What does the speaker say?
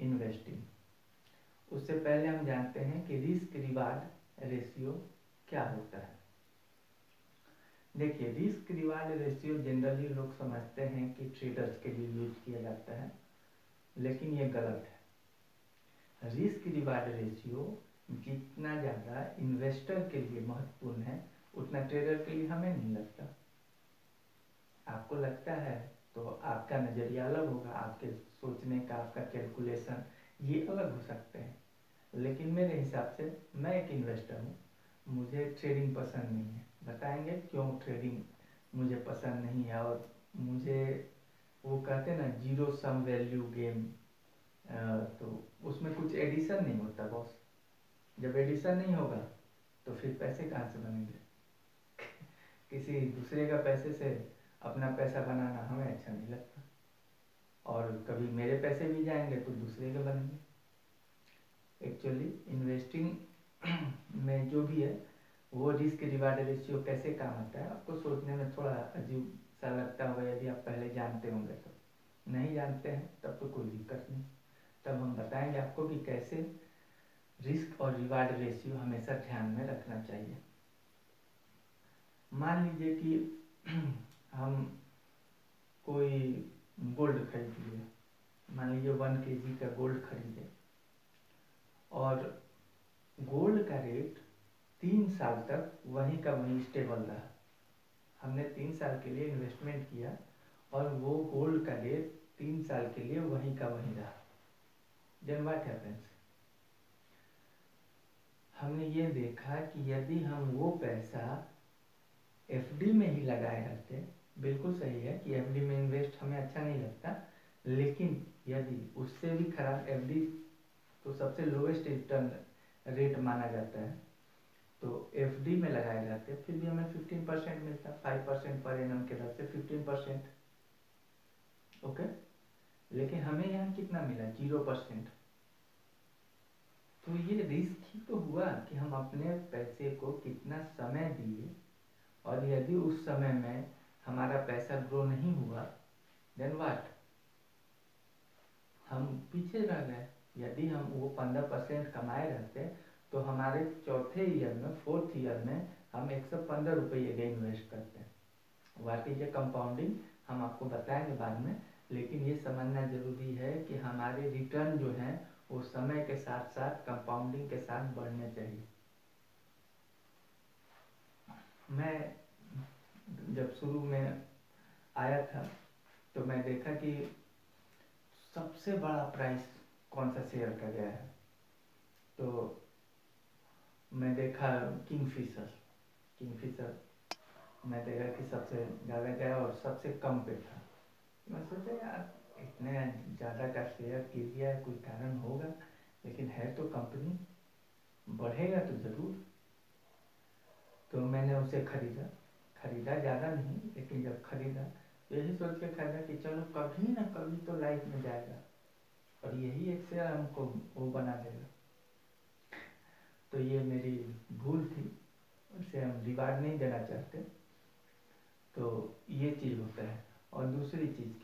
Investing. उससे पहले हम जानते हैं कि रिस्क रिवार्ड रेशियो क्या होता है। देखिए, रिस्क रिवार्ड रेशियो जनरली लोग समझते हैं कि ट्रेडर्स के लिए यूज किया जाता है, लेकिन ये गलत है। रिस्क रिवार्ड रेशियो जितना ज़्यादा इन्वेस्टर के लिए महत्वपूर्ण है, उतना ट्रेडर के लिए हमें नहीं लगता। आपको लगता है तो आपका नज़रिया अलग होगा, आपके सोचने का, आपका कैलकुलेशन ये अलग हो सकते हैं। लेकिन मेरे हिसाब से मैं एक इन्वेस्टर हूँ, मुझे ट्रेडिंग पसंद नहीं है। बताएंगे क्यों ट्रेडिंग मुझे पसंद नहीं है। और मुझे वो कहते हैं ना जीरो सम वैल्यू गेम, तो उसमें कुछ एडिशन नहीं होता बॉस। जब एडिशन नहीं होगा तो फिर पैसे कहाँ से बनेंगे? किसी दूसरे का पैसे से अपना पैसा बनाना हमें अच्छा नहीं लगता, और कभी मेरे पैसे भी जाएंगे तो दूसरे के बनेंगे। एक्चुअली इन्वेस्टिंग में जो भी है वो रिस्क रिवार्ड रेशियो कैसे काम आता है, आपको सोचने में थोड़ा अजीब सा लगता होगा यदि आप पहले जानते होंगे। तो नहीं जानते हैं तब तो कोई दिक्कत नहीं, तब हम बताएंगे आपको कि कैसे रिस्क और रिवार्ड रेशियो हमेशा ध्यान में रखना चाहिए। मान लीजिए कि हम कोई गोल्ड खरीद लिए, मान लीजिए 1 kg का गोल्ड खरीदे, और गोल्ड का रेट 3 साल तक वहीं का वहीं स्टेबल रहा। हमने 3 साल के लिए इन्वेस्टमेंट किया और वो गोल्ड का रेट 3 साल के लिए वहीं का वहीं रहा। Then what happens? हमने ये देखा कि यदि हम वो पैसा एफडी में ही लगाए रहते, बिल्कुल सही है कि एफडी में इन्वेस्ट हमें अच्छा नहीं लगता, लेकिन यदि उससे भी खराब एफडी तो सबसे लोएस्ट रिटर्न रेट माना जाता है, तो एफडी में लगाए जाते फिर भी हमें 15% मिलता, 5% पर एनम के दर से 15%। ओके, लेकिन हमें यहाँ कितना मिला? 0%। तो ये रिस्क ही तो हुआ कि हम अपने पैसे को कितना समय दिए, और यदि उस समय में हमारा पैसा ग्रो नहीं हुआ, देन व्हाट? हम पीछे रह गए। यदि हम वो 15% कमाए रहते तो हमारे चौथे ईयर में, 4th ईयर में हम 115 रुपये के इन्वेस्ट करते हैं। व्हाट इज ए कंपाउंडिंग हम आपको बताएंगे बाद में, लेकिन ये समझना जरूरी है कि हमारे रिटर्न जो हैं वो समय के साथ साथ कंपाउंडिंग के साथ बढ़ने चाहिए। मैं जब शुरू में आया था तो मैं देखा कि सबसे बड़ा प्राइस कौन सा शेयर का गया है, तो मैं देखा किंगफिशर मैं देखा कि सबसे ज़्यादा गया और सबसे कम पे था। मैं सोचा यार इतने ज़्यादा का शेयर गिर गया है, कोई कारण होगा, लेकिन है तो कंपनी, बढ़ेगा तो ज़रूर। तो मैंने उसे खरीदा ज़्यादा नहीं, लेकिन जब खरीदा तो यही सोच के खरीदा कि चलो कभी ना कभी तो लाइफ में जाएगा और यही एक शेयर हमको वो बना देगा। तो ये मेरी भूल थी, उसे हम रिवार्ड नहीं देना चाहते। तो ये चीज़ होता है। और दूसरी चीज़ की